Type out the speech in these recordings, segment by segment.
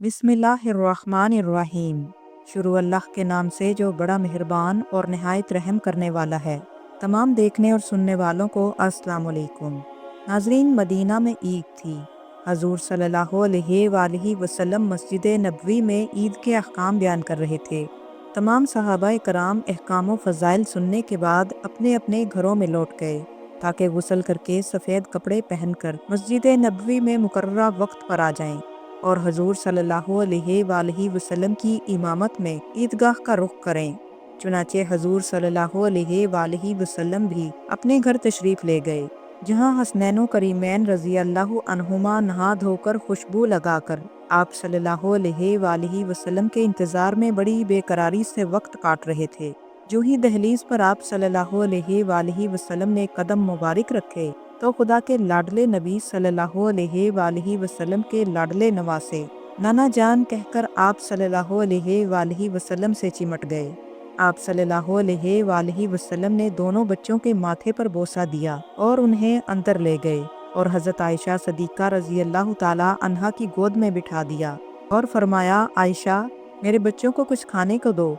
बिस्मिल्लाहिर्रहमानिर्रहीम। शुरू अल्लाह के नाम से जो बड़ा मेहरबान और नहायत रहम करने वाला है। तमाम देखने और सुनने वालों को अस्सलाम वालेकुम। नाजरीन, मदीना में ईद थी। हजूर सल्लल्लाहु अलैहि वसल्लम मस्जिद नबवी में ईद के अहकाम बयान कर रहे थे। तमाम सहाबाए कराम अहकाम व फ़ज़ाइल सुनने के बाद अपने अपने घरों में लौट गए ताकि गुस्ल करके सफ़ेद कपड़े पहनकर मस्जिद नबवी में मुकर्ररा वक्त पर आ जाएं और हजूर सल्लल्लाहु अलैहि वसल्लम की इमामत में ईदगाह का रुख करें। चुनाचे हजूर सल्लल्लाहु अलैहि वसल्लम भी अपने घर तशरीफ़ ले गए, जहाँ हसनैनो करीमैन रज़ी अल्लाह अन्हुमा नहा धोकर खुशबू लगाकर आप सल्लल्लाहु अलैहि वसल्लम के इंतज़ार में बड़ी बेकरारी से वक्त काट रहे थे। जो ही दहलीज पर आप सल्लल्लाहु अलैहि वसल्लम ने कदम मुबारक रखे तो खुदा के लाडले नबी सल्लल्लाहु अलैहि वसल्लम के लाडले नवासे नाना जान कहकर आप सल्लल्लाहु अलैहि वसल्लम से चिमट गए। आप सल्लल्लाहु अलैहि वसल्लम ने दोनों बच्चों के माथे पर बोसा दिया और उन्हें अंदर ले गए और हज़रत आयशा सदीक़ा रज़ी अल्लाह ताला अन्हा की गोद में बिठा दिया और फरमाया, आयशा, मेरे बच्चों को कुछ खाने को दो।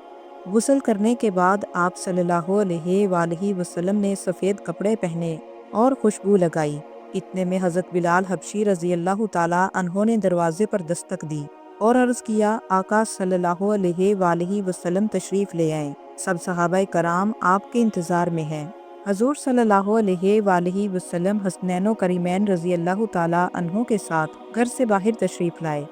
गुस्ल करने के बाद आप सल्लल्लाहु अलैहि वसल्लम ने सफ़ेद कपड़े पहने और खुशबू लगाई। इतने में हज़रत बिलाल हबशी रज़ी अल्लाह ताला अन्हों ने दरवाजे पर दस्तक दी और अर्ज़ किया, आका सल्लल्लाहु अलैहि वसल्लम तशरीफ़ ले आएँ। सब सहाबाए कराम आपके इंतज़ार में हैं। हजूर सल्लल्लाहु अलैहि वसल्लम हसनैनो करीमैन रज़ी अल्लाह ताला अन्हों के साथ घर से बाहर तशरीफ़ लाए।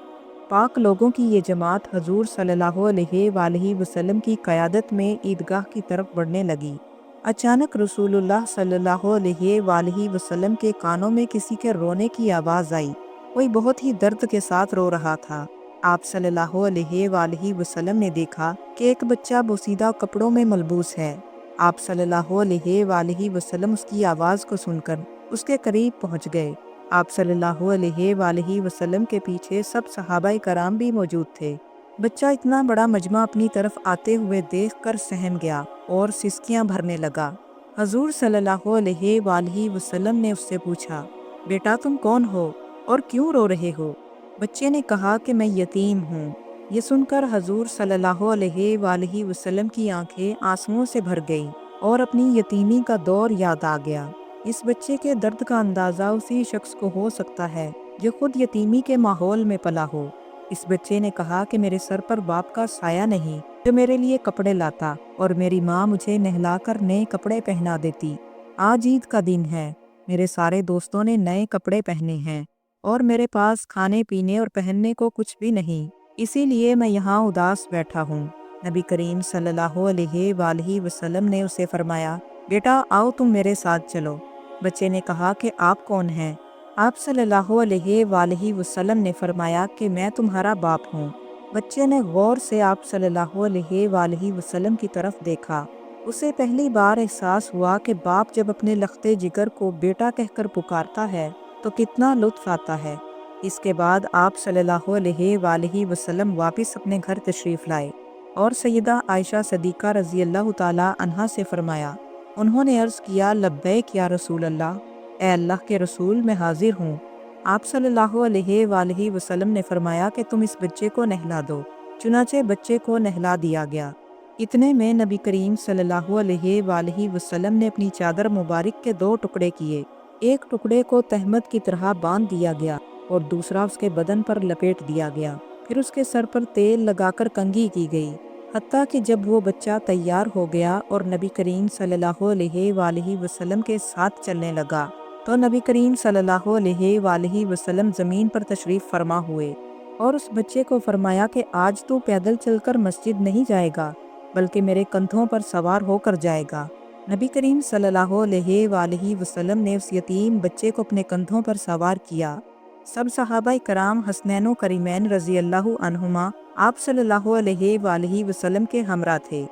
पाक लोगों की ये जमात हजूर सल्लल्लाहु अलैहि वसल्लम की क़यादत में ईदगाह की तरफ बढ़ने लगी। अचानक रसूलुल्लाह सल्लल्लाहु अलैहि वसल्लम के कानों में किसी के रोने की आवाज़ आई। कोई बहुत ही दर्द के साथ रो रहा था। आप सल्लल्लाहु अलैहि वसल्लम ने देखा कि एक बच्चा बोसीदा कपड़ों में मलबूस है। आप सल्लल्लाहु अलैहि वसल्लम उसकी आवाज़ को सुनकर उसके करीब पहुंच गए। आप सल्लल्लाहु अलैहि वसल्लम के पीछे सब सहाबाए कराम भी मौजूद थे। बच्चा इतना बड़ा मजमा अपनी तरफ आते हुए देखकर सहम गया और सिसकियां भरने लगा। हजूर सल्लल्लाहु अलैहि वसल्लम ने उससे पूछा, बेटा तुम कौन हो और क्यों रो रहे हो? बच्चे ने कहा कि मैं यतीम हूँ। ये सुनकर हजूर सल्लल्लाहु अलैहि वसल्लम की आंखें आंसुओं से भर गईं और अपनी यतीमी का दौर याद आ गया। इस बच्चे के दर्द का अंदाज़ा उसी शख्स को हो सकता है जो खुद यतीमी के माहौल में पला हो। इस बच्चे ने कहा कि मेरे सर पर बाप का साया नहीं जो मेरे लिए कपड़े लाता और मेरी माँ मुझे नहलाकर नए कपड़े पहना देती। आज ईद का दिन है, मेरे सारे दोस्तों ने नए कपड़े पहने हैं और मेरे पास खाने पीने और पहनने को कुछ भी नहीं, इसीलिए मैं यहाँ उदास बैठा हूँ। नबी करीम सल्लल्लाहु अलैहि वसल्लम ने उसे फरमाया, बेटा आओ तुम मेरे साथ चलो। बच्चे ने कहा कि आप कौन हैं? आप सल्लल्लाहु अलैहि वसल्लम ने फरमाया कि मैं तुम्हारा बाप हूँ। बच्चे ने गौर से आप सल्लल्लाहु अलैहि वसल्लम की तरफ देखा। उसे पहली बार एहसास हुआ कि बाप जब अपने लख्ते जिगर को बेटा कहकर पुकारता है तो कितना लुत्फ़ आता है। इसके बाद आप सल्लल्लाहु अलैहि वसल्लम वापस अपने घर तशरीफ़ लाए और सैयदा आयशा सदीक़ा रज़ी अल्लाह ताला अन्हा से फरमाया। उन्होंने अर्ज़ किया, लब्बैक या रसूल अल्लाह, ए अल्लाह के रसूल, मैं हाजिर हूँ। आप सल्लल्लाहु अलैहि वसल्लम ने फरमाया कि तुम इस बच्चे को नहला दो। चुनाचे बच्चे को नहला दिया गया। इतने में नबी करीम सल्लल्लाहु अलैहि वसल्लम ने अपनी चादर मुबारक के दो टुकड़े किए। एक टुकड़े को तहमद की तरह बांध दिया गया और दूसरा उसके बदन पर लपेट दिया गया। फिर उसके सर पर तेल लगाकर कंघी की गई, हत्ता कि जब वो बच्चा तैयार हो गया और नबी करीम सल्लल्लाहु अलैहि वसल्लम के साथ चलने लगा तो नबी करीम सल्लल्लाहु अलैहि वसल्लम ज़मीन पर तशरीफ़ फरमा हुए और उस बच्चे को फरमाया कि आज तू पैदल चलकर मस्जिद नहीं जाएगा बल्कि मेरे कंधों पर सवार होकर जाएगा। नबी करीम सल्लल्लाहु अलैहि वसल्लम ने उस यतीम बच्चे को अपने कंधों पर सवार किया। सब सहाबाए कराम हसनैनो करीमैन रज़ी अल्लाह अन्हुमा आप सल्लल्लाहु अलैहि वसल्लम के हमरा थे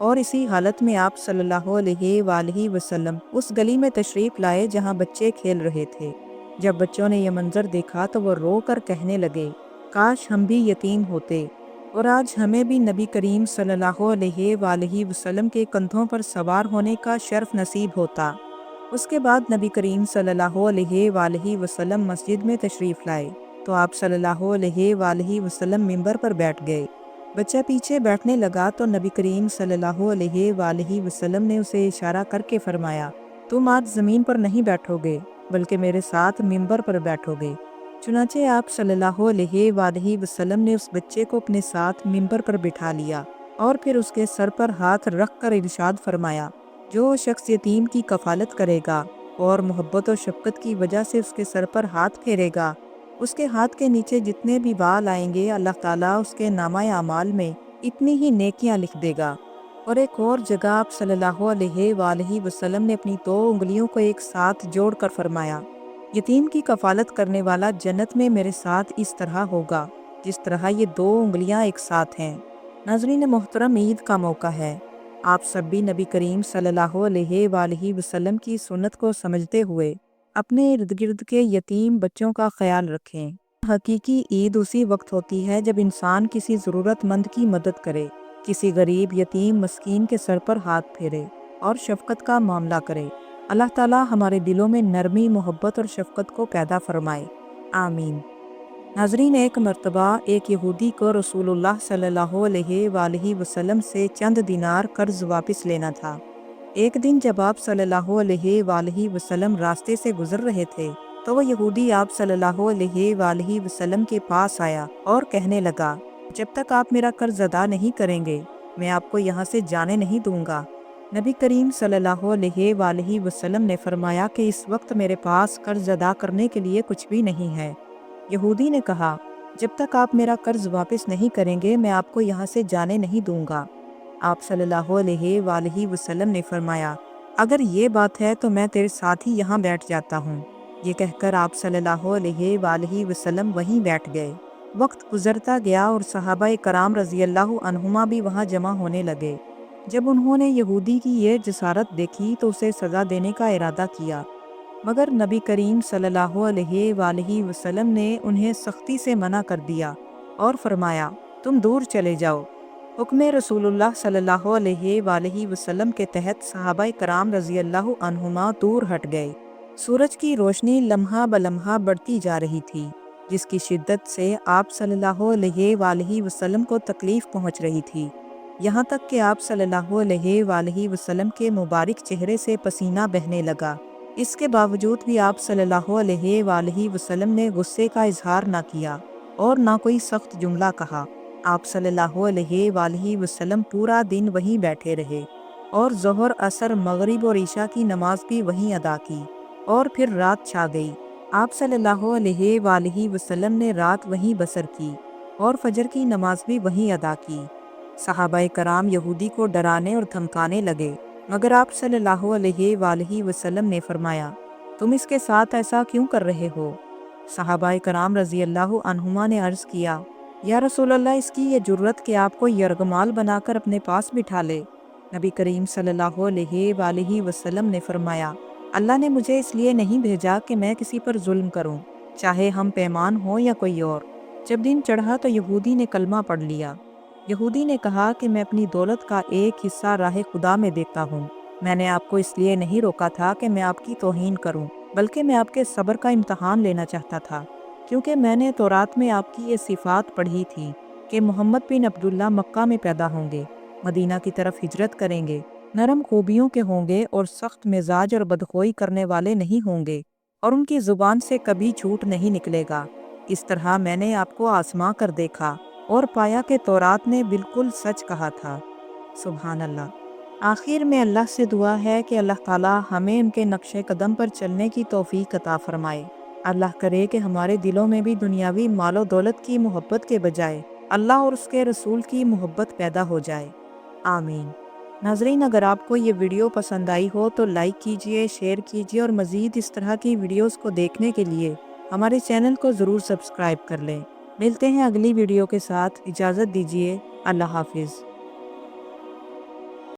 और इसी हालत में आप सल्लल्लाहु अलैहि वसल्लम उस गली में तशरीफ़ लाए जहाँ बच्चे खेल रहे थे। जब बच्चों ने यह मंजर देखा तो वो रो कर कहने लगे, काश हम भी यतीम होते और आज हमें भी नबी करीम सल्लल्लाहु अलैहि वसल्लम के कंधों पर सवार होने का शर्फ नसीब होता। उसके बाद नबी करीम सल्लल्लाहु अलैहि वसल्लम मस्जिद में तशरीफ़ लाए तो आप सल्लल्लाहु अलैहि वसल्लम मिंबर पर बैठ गए। बच्चा पीछे बैठने लगा तो नबी करीम सल्लल्लाहु अलैहि वसल्लम ने उसे इशारा करके फरमाया, तुम आज ज़मीन पर नहीं बैठोगे बल्कि मेरे साथ मिंबर पर बैठोगे। चुनाचे आप सल्लल्लाहु अलैहि वसल्लम ने उस बच्चे को अपने साथ मिंबर पर बिठा लिया और फिर उसके सर पर हाथ रख कर इरशाद फरमाया, जो शख्स यतीम की कफालत करेगा और मोहब्बत और शफ़क़त की वजह से उसके सर पर हाथ फेरेगा, उसके हाथ के नीचे जितने भी बाल आएंगे अल्लाह ताला उसके नामा अमाल में इतनी ही नेकियां लिख देगा। और एक और जगह आप सल्लल्लाहु अलैहि वसल्लम ने अपनी 2 उंगलियों को एक साथ जोड़कर फरमाया, यतीम की कफालत करने वाला जन्नत में मेरे साथ इस तरह होगा जिस तरह ये 2 उंगलियां एक साथ हैं। नाज़रीन मोहतरम, ईद का मौका है। आप सब भी नबी करीम सल्लल्लाहु अलैहि वसल्लम की सुन्नत को समझते हुए अपने इर्द गिर्द के यतीम बच्चों का ख्याल रखें। हकीकी ईद उसी वक्त होती है जब इंसान किसी ज़रूरतमंद की मदद करे, किसी गरीब यतीम मस्कीन के सर पर हाथ फेरे और शफ़क़त का मामला करे। अल्लाह ताला हमारे दिलों में नरमी, मोहब्बत और शफ़क़त को पैदा फरमाए। आमीन। नाज़रीन, एक मर्तबा एक यहूदी को रसूलुल्लाह सल्लल्लाहु अलैहि वसल्लम से चंद दिनार कर्ज वापस लेना था। एक दिन जब आप सल्लल्लाहु अलैहि वसल्लम रास्ते से गुजर रहे थे तो वह यहूदी आप सल्लल्लाहु अलैहि वसल्लम के पास आया और कहने लगा, जब तक आप मेरा कर्ज अदा नहीं करेंगे मैं आपको यहाँ से जाने नहीं दूंगा। नबी करीम सल्लल्लाहु अलैहि वसल्लम ने फरमाया कि इस वक्त मेरे पास कर्ज अदा करने के लिए कुछ भी नहीं है। यहूदी ने कहा, जब तक आप मेरा कर्ज वापस नहीं करेंगे मैं आपको यहाँ से जाने नहीं दूंगा। आप सल्लल्लाहु अलैहि वसल्लम ने फरमाया, अगर ये बात है तो मैं तेरे साथ ही यहाँ बैठ जाता हूँ। ये कहकर आप सल्लल्लाहु अलैहि वसल्लम वहीं बैठ गए। वक्त गुजरता गया और सहाबाए कराम रज़ियल्लाहु अन्हुमा भी वहाँ जमा होने लगे। जब उन्होंने यहूदी की ये जसारत देखी तो उसे सज़ा देने का इरादा किया, मगर नबी करीम सल्लल्लाहु अलैहि वसल्लम ने उन्हें सख्ती से मना कर दिया और फरमाया, तुम दूर चले जाओ। हुक्म रसूलुल्लाह सल्लल्लाहु अलैहि वसल्लम के तहत सहाबाए कराम रज़ियल्लाहु अन्हुमा दूर हट गए। सूरज की रोशनी लम्हा बलम्हा बढ़ती जा रही थी, जिसकी शिद्दत से आप सल्लल्लाहु अलैहि वसल्लम को तकलीफ़ पहुँच रही थी। यहाँ तक कि आप सल्लल्लाहु अलैहि वसल्लम के मुबारक चेहरे से पसीना बहने लगा। इसके बावजूद भी आप सल्लल्लाहु अलैहि वसल्लम ने गुस्से का इजहार ना किया और ना कोई सख्त जुमला कहा। आप सल्लल्लाहु अलैहि वसल्लम पूरा दिन वहीं बैठे रहे और ज़ोहर, असर, मगरिब और ईशा की नमाज भी वहीं अदा की और फिर रात छा गई। आप सल्लल्लाहु अलैहि वसल्लम ने रात वहीं बसर की और फजर की नमाज भी वहीं अदा की। सहाबाए कराम यहूदी को डराने और धमकाने लगे, मगर आप सल्लल्लाहु अलैहि वसल्लम ने फरमाया, तुम इसके साथ ऐसा क्यों कर रहे हो? सहाबाए कराम रज़ियल्लाहु अन्हुमा ने अर्ज़ किया, या रसूलल्लाह, इसकी ये जुर्रत कि आपको यरगमाल बनाकर अपने पास बिठा ले। नबी करीम सल्लल्लाहु अलैहि वसल्लम ने फरमाया, अल्लाह ने मुझे इसलिए नहीं भेजा कि मैं किसी पर जुल्म करूं, चाहे हम पैमान हो या कोई और। जब दिन चढ़ा तो यहूदी ने कलमा पढ़ लिया। यहूदी ने कहा कि मैं अपनी दौलत का एक हिस्सा राह खुदा में देता हूँ। मैंने आपको इसलिए नहीं रोका था कि मैं आपकी तौहीन करूं, बल्कि मैं आपके सब्र का इम्तहान लेना चाहता था, क्योंकि मैंने तौरात में आपकी ये सिफ़ात पढ़ी थी कि मोहम्मद बिन अब्दुल्ला मक्का में पैदा होंगे, मदीना की तरफ हिजरत करेंगे, नरम खूबियों के होंगे और सख्त मिजाज और बदखोई करने वाले नहीं होंगे और उनकी ज़ुबान से कभी झूठ नहीं निकलेगा। इस तरह मैंने आपको आजमा कर देखा और पाया कि तौरात ने बिल्कुल सच कहा था। सुभान अल्लाह। आखिर में अल्लाह से दुआ है कि अल्लाह ताला हमें उनके नक्शे कदम पर चलने की तौफीक अता फरमाए। अल्लाह करे कि हमारे दिलों में भी दुनियावी मालो दौलत की मोहब्बत के बजाय अल्लाह और उसके रसूल की मोहब्बत पैदा हो जाए। आमीन। नाजरीन, अगर आपको ये वीडियो पसंद आई हो तो लाइक कीजिए, शेयर कीजिए और मज़ीद इस तरह की वीडियोस को देखने के लिए हमारे चैनल को ज़रूर सब्सक्राइब कर लें। मिलते हैं अगली वीडियो के साथ। इजाज़त दीजिए। अल्लाह हाफिज़।